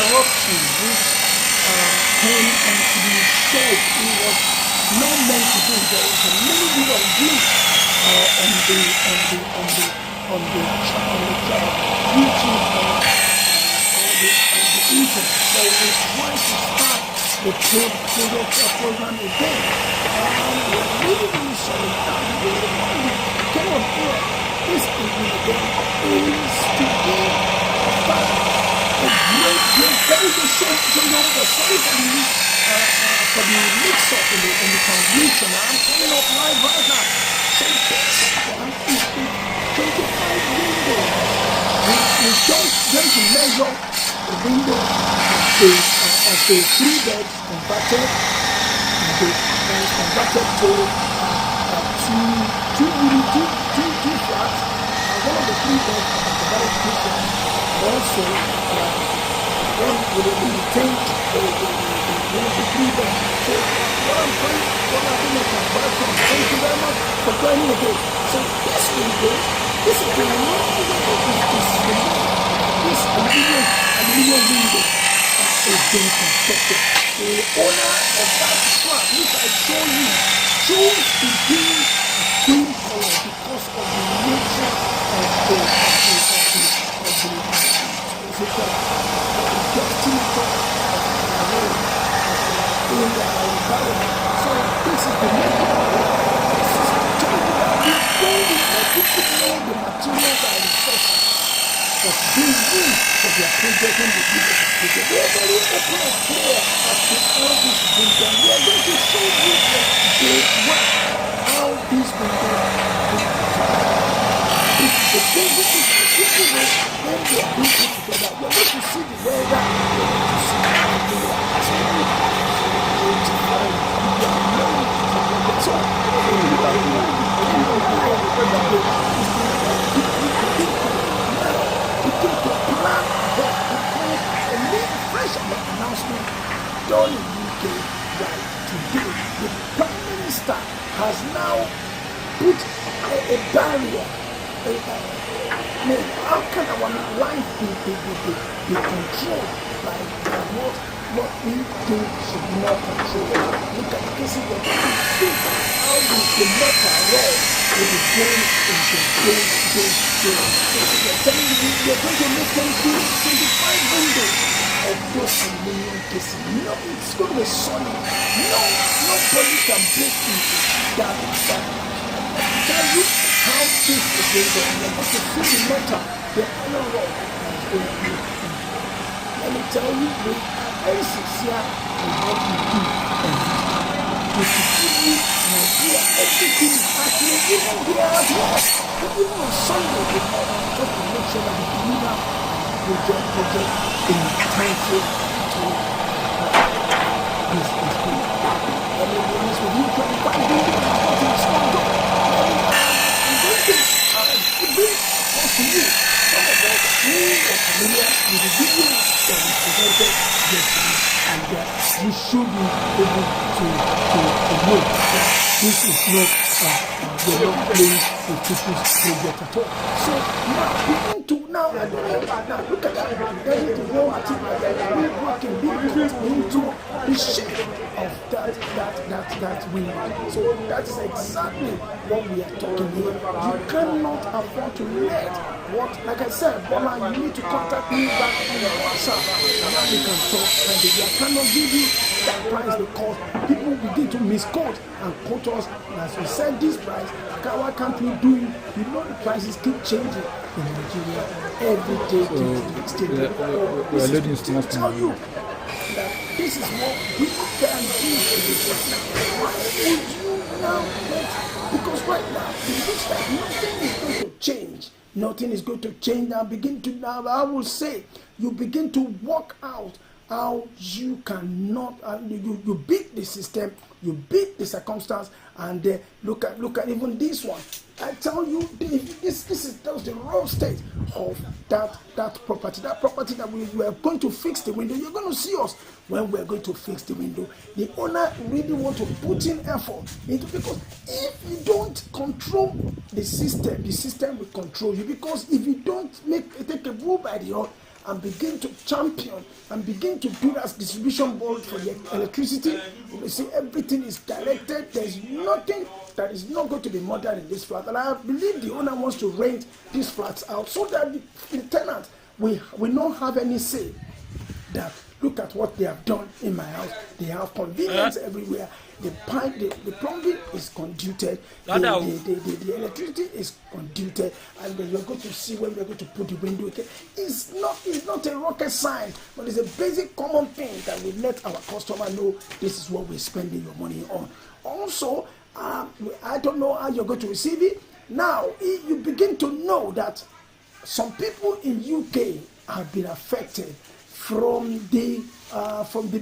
corruption which came to be showed. It was not meant to do. There was a little bit of glitch on the YouTube or the internet. So we try to start the program again. We're really sorry that we came up here this evening again is to give back a great, very good show. So you know, sorry for the mix-up in the transmission. I'm coming up live right now. So this one is the 25 window. We're just going to measure the window of the 3-bed converted to two flats, and one of the 3-bed converted to 2 flats. Also, one will retain the 3-bed. So what I'm trying to convert from. Thank you very much for joining again. So this window, this is the long window. This aluminium window is being constructed. The owner of that flat, which I show you, chose to be green color because of the nature of the So this is the making of it. This is telling you that we don't know the materials are resources that being used for their project in the business. We are very open and clear as to how this is being done. We are going to show you how this will be done. This is the basic issue. When they are being put together, we are going to see the weather. We are going to see the announcement done in UK right today. The Prime Minister has now put a barrier. How can our life be controlled by what we think should not control? Look at the cases of how the metal law will be going into those. So we are going to make 25 windows of those aluminium cases. No, it's going to be solid. Nobody can break into that. Tell you how this is going to be. You're going to see the metal, the iron rod is going to be. Let me tell you, we are very sincere in what we do every time. To give you an idea, everything is happening, even here at work. Even on Sunday, we have just to make sure that we deliver project in time frame to this good. Let me be honest with you, 25 buildings is not in small door. I'm going to bring across to you some of us who are familiar with the video that we presented yesterday, and you should be able to know that this is not we're not playing with people's project at all. So now begin to now look at that. Ready to go at it. We can be into the shape of that window. So that is exactly what we are talking here. You cannot afford to let what, like I said, Bola, you need to contact me back on your WhatsApp, and then we can talk. And I cannot give you that price because people begin to misquote and quote us. And as we said this price, why can't we do it? You know the prices keep changing in Nigeria every day. We're learning to tell you that this is what we can do. Why would you now let? Because right now it looks like nothing is going to change. Nothing is going to change now. I will say, you begin to work out how you cannot, you beat the system, you beat the circumstance, and look at even this one. I tell you, this is the raw state of that property. That property that we were going to fix the window. You're going to see us when we're going to fix the window. The owner really want to put in effort into, because if you don't control the system will control you. Because if you don't take a bull by the horn and begin to champion and begin to do that distribution board for the electricity, you see everything is directed. There's nothing that is not going to be murdered in this flat. And I believe the owner wants to rent these flats out so that the tenant will not have any say that look at what they have done in my house. They have convenience everywhere. The pipe, the plumbing is conducted. The electricity is conducted, and then you're going to see when we're going to put the window. Okay? It's not a rocket science, but it's a basic common thing that we let our customer know this is what we're spending your money on. Also, I don't know how you're going to receive it. Now, you begin to know that some people in UK have been affected from the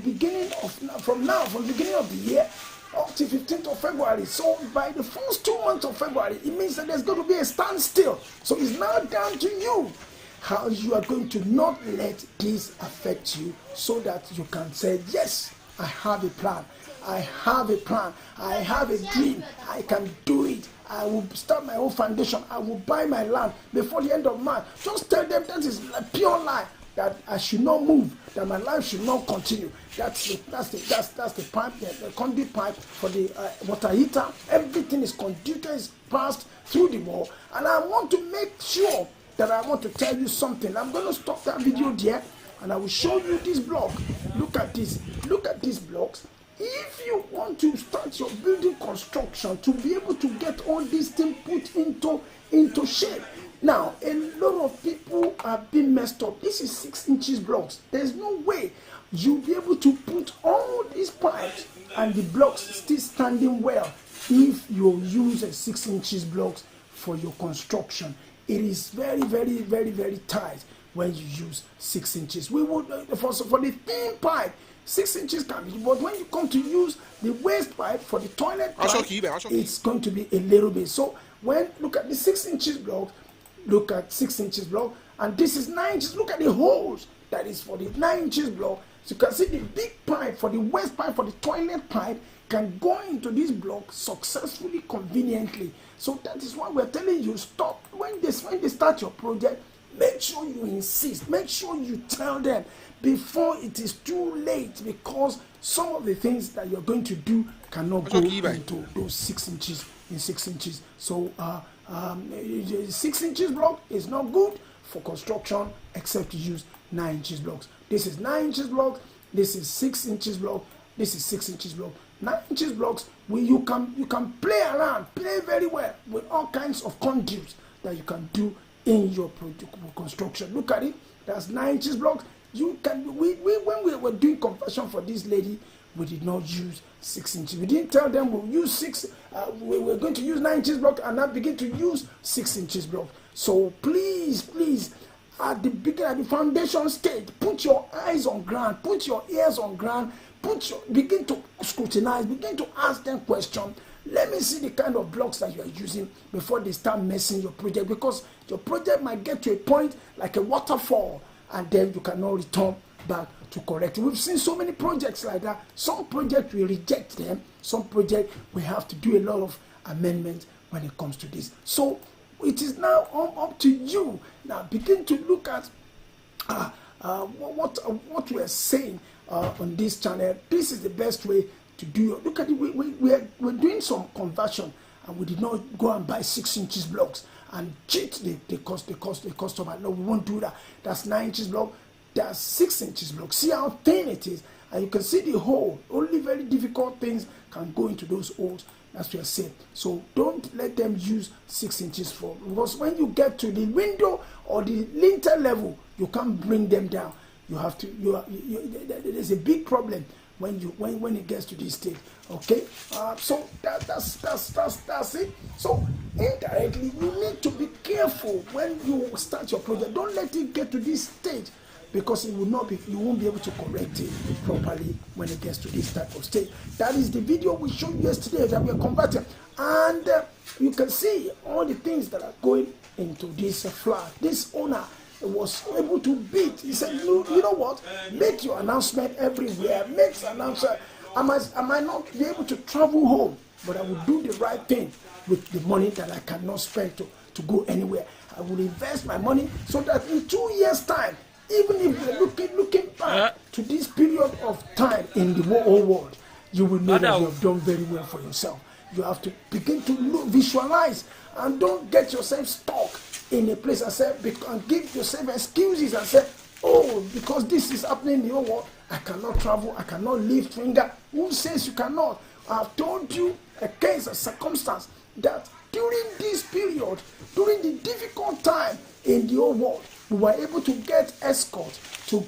beginning of the year up to 15th of February. So by the first 2 months of February, it means that there's going to be a standstill. So it's now down to you how you are going to not let this affect you, so that you can say, yes, I have a plan. I have a plan. I have a dream. I can do it. I will start my own foundation. I will buy my land before the end of March. Just tell them that is a pure lie, that I should not move, that my life should not continue. That's the pipe, the conduit pipe for the water heater. Everything is conducted, is passed through the wall. And I want to make sure that I want to tell you something. I'm going to stop that video there, and I will show you this block. Look at this. Look at these blocks. If you want to start your building construction to be able to get all these things put into shape. Now, a lot of people have been messed up. This is 6 inches blocks. There's no way you'll be able to put all these pipes and the blocks still standing well if you use a 6 inches blocks for your construction. It is very, very, very, very tight when you use 6 inches. We would for the thin pipe, 6 inches can be, but when you come to use the waste pipe for the toilet pipe, it's going to be a little bit. So when look at the 6 inches block, look at 6 inches block, and this is 9 inches. Look at the holes that is for the 9 inches block. So you can see the big pipe for the waste pipe for the toilet pipe can go into this block successfully, conveniently. So that is why we're telling you, stop. When they start your project, make sure you insist. Make sure you tell them before it is too late, because some of the things that you're going to do cannot go into those 6 inches in 6 inches. So 6 inches block is not good for construction except you use 9 inches blocks. This is 9 inches block. This is 6 inches block. This is 6 inches block. 9 inches blocks, you can play around, play very well with all kinds of conduits that you can do in your project construction. Look at it. That's 9 inches blocks. You can when we were doing conversion for this lady, we did not use 6 inches. We didn't tell them we'll use 6. We were going to use 9 inches block and now begin to use 6 inches block. So please, at the beginning, at the foundation stage, put your eyes on ground, put your ears on ground, begin to scrutinize, begin to ask them questions. Let me see the kind of blocks that you are using before they start messing your project, because your project might get to a point like a waterfall, and then you cannot return back to correct it. We've seen so many projects like that. Some projects we reject them. Some projects we have to do a lot of amendments when it comes to this. So it is now up to you. Now begin to look at what we are saying on this channel. This is the best way to do it. Look at it. We're doing some conversion, and we did not go and buy 6 inches blocks and cheat the customer. No, we won't do that. That's 9 inches block. That's 6 inches block. See how thin it is, and you can see the hole. Only very difficult things can go into those holes. That's what you're saying. So don't let them use 6 inches for, because when you get to the window or the lintel level, you can't bring them down. You have to. There's a big problem when it gets to this stage. Okay. So that's it. So indirectly, you need to be careful when you start your project. Don't let it get to this stage, because it will not be. You won't be able to correct it properly when it gets to this type of stage. That is the video we showed you yesterday that we are converting, and you can see all the things that are going into this flat. This owner was able to beat. He said, you know what? Make your announcement everywhere. Make an announcement. I might not be able to travel home, but I will do the right thing with the money that I cannot spend to go anywhere. I will invest my money so that in 2 years' time, Even if you're looking back to this period of time in the whole world, you will know that you have done very well for yourself. You have to begin to visualize, and don't get yourself stuck in a place and say, and give yourself excuses and say, oh, because this is happening in the whole world, I cannot travel, I cannot lift finger. Who says you cannot? I've told you a case, a circumstance that during this period, during the difficult time in the whole world, we were able to get escort to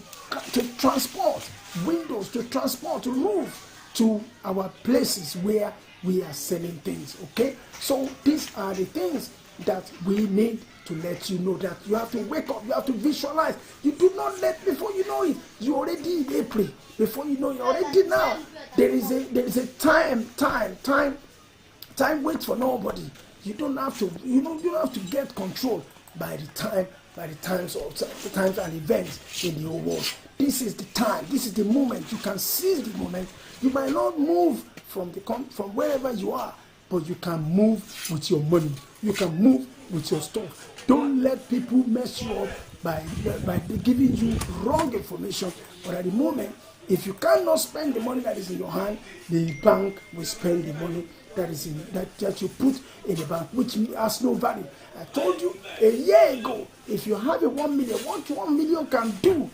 transport windows, to transport, to move to our places where we are selling things. Okay, so these are the things that we need to let you know, that you have to wake up, you have to visualize. You do not let, before you know it, you already in April. Before you know it, already now. There is a time waits for nobody. You don't have to get control by the times and events in the whole world. This is the time, this is the moment. You can seize the moment. You might not move from wherever you are, but you can move with your money. You can move with your stuff. Don't let people mess you up by giving you wrong information. But at the moment, if you cannot spend the money that is in your hand, the bank will spend the money that you put in the bank, which has no value. I told you a year ago, if you have a 1 million, what 1 million can do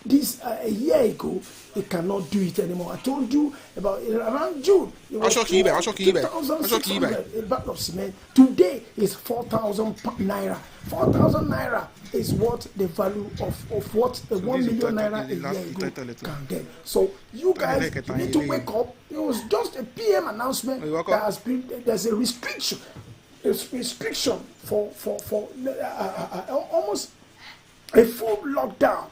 this a year ago, it cannot do it anymore. I told you about around June, it was 2,600 a bag of cement. Today is 4,000 naira. 4,000 naira is what the value of what a 1 million naira a year ago can get. So you guys need to wake up. It was just a PM announcement that has been, there's a restriction. It's restriction for almost a full lockdown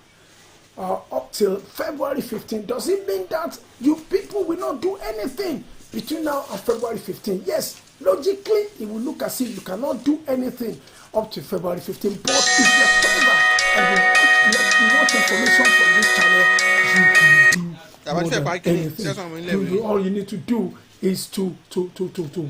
up till February 15. Does it mean that you people will not do anything between now and February 15? Yes, logically it will look as if you cannot do anything up to February 15. But if you're clever and you want information from this channel, you can do more than anything. All you need to do is to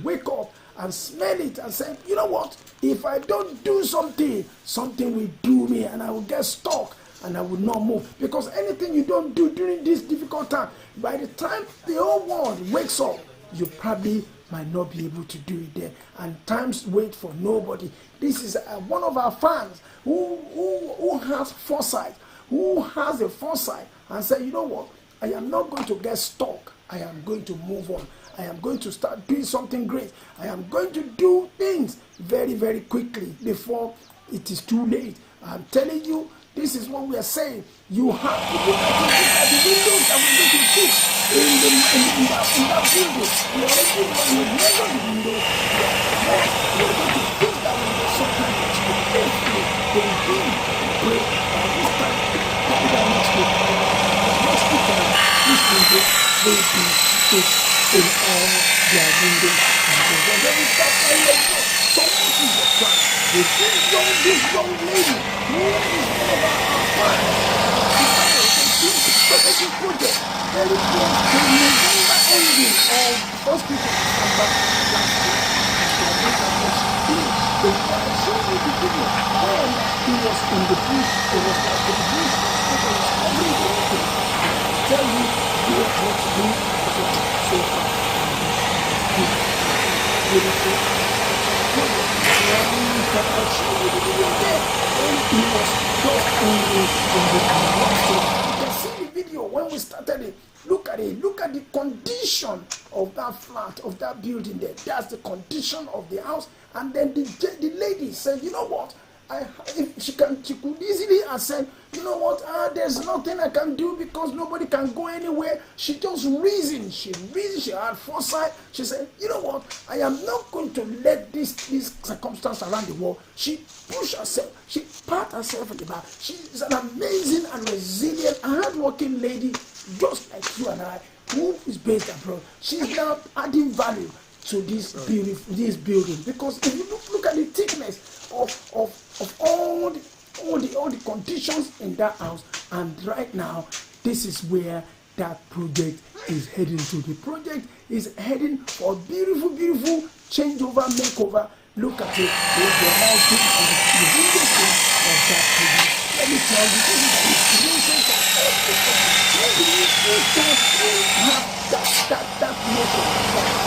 wake up and smell it and say, you know what, if I don't do something, something will do me and I will get stuck and I will not move. Because anything you don't do during this difficult time, by the time the whole world wakes up, you probably might not be able to do it there. And times wait for nobody. This is one of our fans who has foresight, who has the foresight and say, you know what, I am not going to get stuck. I am going to move on. I am going to start doing something great. I am going to do things very, very quickly before it is too late. I'm telling you, this is what we are saying. You have to look at the windows that we're going to fix in that building. We already measure the windows. We're going to fix that window sometime next week. They will be great by this time. Next week, this window will be fixed in all their windows. And then we start playing like this. So much is the plan. This young lady who is one of our fans, she started a strategic project very close to November ending of hospital December last year. I showed you the video when he was in the bush. It was like the bush hospital was covering the whole thing. I tell you, we are going to do so far. Beautiful. I showed you the video there when he was just only in the hospital. You can see the video when we started it. Look at it. Look at the condition of that flat, of that building there. That's the condition of the house. And then the lady said, you know what? If she could easily have said, you know what? There's nothing I can do because nobody can go anywhere. She just reasoned. She had foresight. She said, you know what? I am not going to let this circumstance around the world. She pushed herself. She pat herself in the back. She is an amazing and resilient, hardworking lady, just like you and I, who is based abroad. She's now adding value to this building, because if you look at the thickness of all the conditions in that house, and right now this is where that project is heading to. The project is heading for beautiful changeover, makeover. Look at it. The house of that project. let me tell you, this is the inspiration for everybody. We have that notion,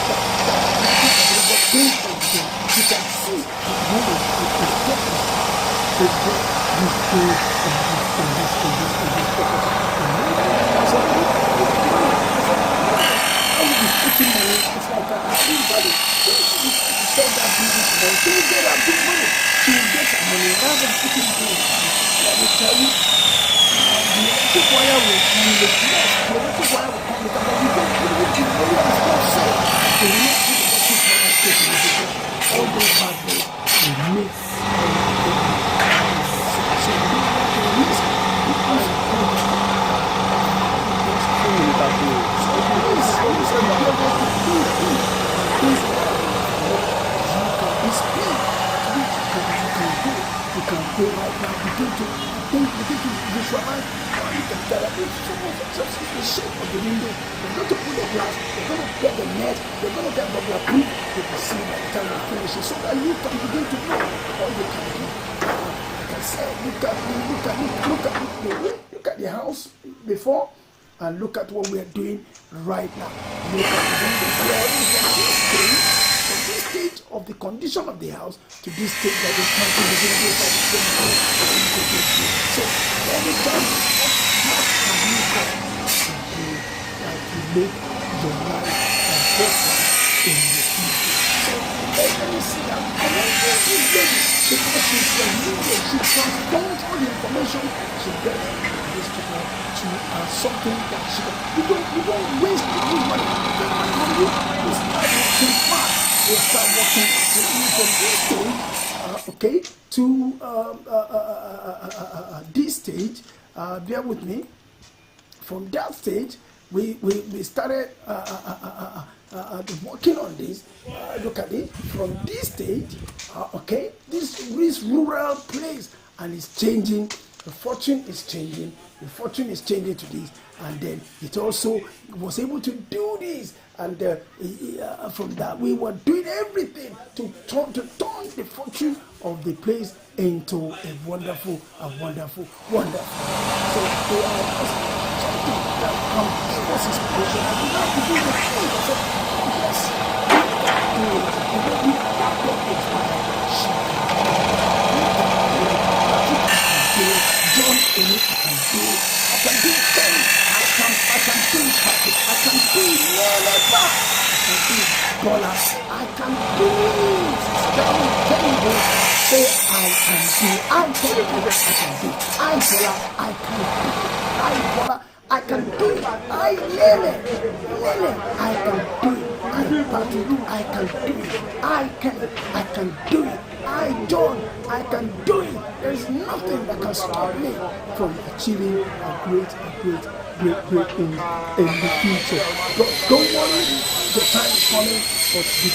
but based on them, you can see the moment it is different. They brought this day and this purpose. So I will be putting money. It's like everybody. She said that business money. She will get that big money. She will get that money rather than putting money. Let me tell you, the electric wire will come with less. The electric wire will come with, but we don't believe the money is not safe. So we need to put the electric wire straight in the business. All those bad boys will miss. So we don't want to risk because you can go right now, begin to visualize how you can get up. Just the shape of the window. They're going to put the glass, they're going to get the net, they're going to get bubble proof. You can see by the time you finish it, so that you can begin to know all you can do. Like I said, look at the house before. And look at what we are doing right now. Look at the from this stage of the condition of the house to this stage that we come to the window. So every time, what have you got to do that will make your life a better in the future? So let me see that. And then this lady, because she's a leader, she transforms all the information she gets this to her to something that she you don't waste the money. The money on you, you start working fast. You start working from this stage, okay, to this stage. Bear with me. From that stage, we started working on this. Look at it. From this stage, okay, this rural place, and it's changing. The fortune is changing. The fortune is changing to this, and then it also was able to do this. And from that, we were doing everything to turn the fortune of the place into a wonderful. So they are something that can give us inspiration. And we have to do the thing. So yes, we can do it. And then we have to inspire. John in it, I can do it. I can do things. I can do it. I can do it. Never. I can do it. Dollars. I can do it. Tell me. Say I can do it. I tell you what I can do. I dollar. I can do it. I dollar. I can do it. I Lele. I can do it. I Patrick. I can do it. I can do it. I John. I can do it. There is nothing that can stop me from achieving a great thing in the future. Don't worry, the time is coming, but be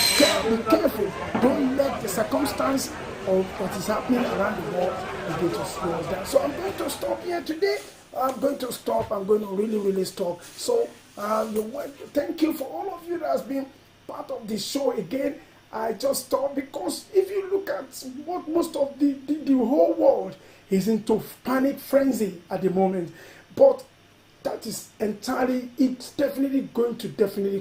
careful. Don't let the circumstance of what is happening around the world begin to slow us down. So I'm going to stop here today. I'm going to really stop. So thank you for all of you that has been part of the show again. I just thought, because if you look at what most of the whole world is into panic frenzy at the moment, but that is entirely, it's definitely going to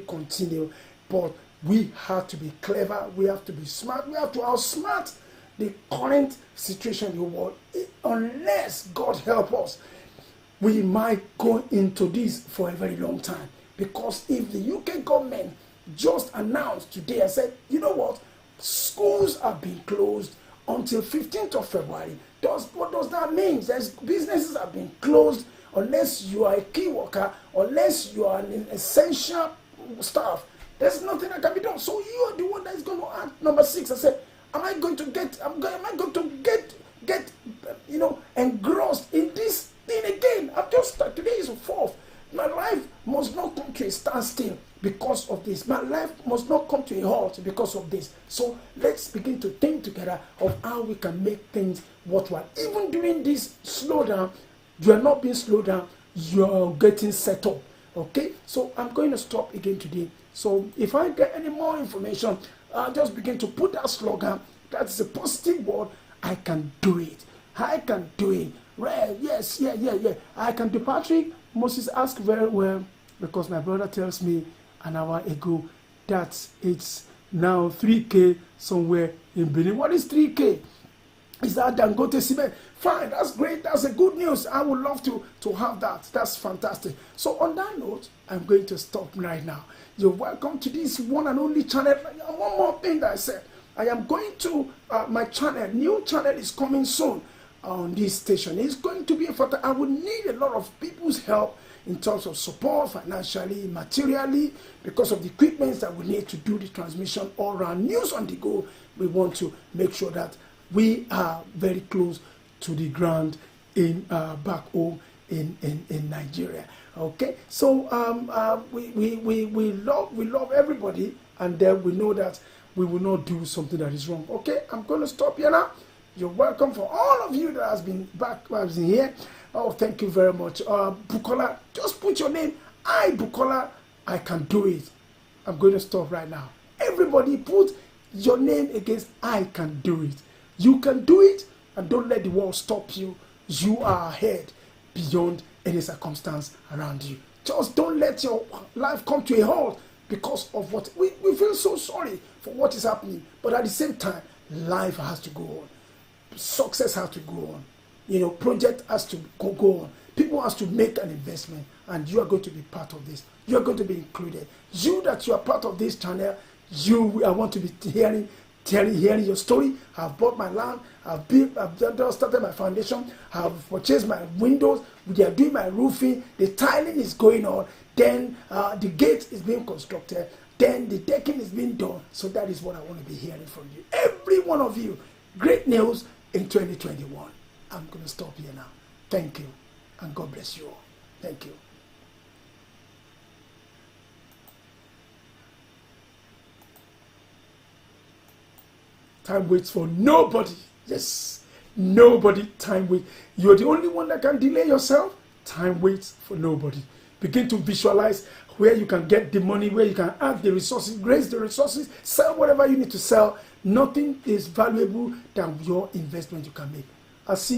continue. But we have to be clever, we have to be smart, we have to outsmart the current situation in the world. Unless God help us, we might go into this for a very long time. Because if the UK government just announced today and said, you know what, schools are being closed until 15th of February. What does that mean? Businesses are being closed unless you are a key worker, unless you are an essential staff. There's nothing that can be done. So you are the one that is going to act number 6 and say, am I going to get engrossed in this thing again? Today is the 4th. My life must not come to a standstill because of this. My life must not come to a halt because of this. So let's begin to think together of how we can make things worthwhile. Even during this slowdown, you are not being slowed down, you are getting set up. Okay? So I'm going to stop again today. So if I get any more information, I'll just begin to put that slogan. That's a positive word. I can do it. I can do it. Red, yes, yeah. I can do Patrick. Moses asked very well, because my brother tells me an hour ago that it's now 3K somewhere in Benin. What is 3K? Is that Dangote cement? Fine, that's great. That's a good news. I would love to have that. That's fantastic. So on that note, I'm going to stop right now. You're welcome to this one and only channel. One more thing that I said. I am going to my channel. New channel is coming soon on this station. It's going to be a photo. I would need a lot of people's help in terms of support, financially, materially, because of the equipment that we need to do the transmission all around. News on the go. We want to make sure that we are very close to the ground in back home in Nigeria. Okay, so we love everybody, and then we know that we will not do something that is wrong. Okay, I'm going to stop here now. You're welcome for all of you that has been here. Oh, thank you very much. Bukola, just put your name. Bukola, I can do it. I'm going to stop right now. Everybody put your name against I can do it. You can do it, and don't let the world stop you. You are ahead beyond any circumstance around you. Just don't let your life come to a halt because of what we feel so sorry for what is happening. But at the same time, life has to go on. Success has to go on. You know, project has to go on. People has to make an investment, and you are going to be part of this. You are going to be included. You that you are part of this channel, I want to be hearing your story. I've bought my land, I've started my foundation, I've purchased my windows, we are doing my roofing, the tiling is going on, then the gate is being constructed, then the decking is being done. So that is what I want to be hearing from you. Every one of you. Great news in 2021. I'm going to stop here now. Thank you, and God bless you all. Thank you. Time waits for nobody. Yes, nobody. Time waits. You're the only one that can delay yourself. Time waits for nobody. Begin to visualize where you can get the money, where you can add the resources, raise the resources, sell whatever you need to sell. Nothing is valuable than your investment you can make. I'll see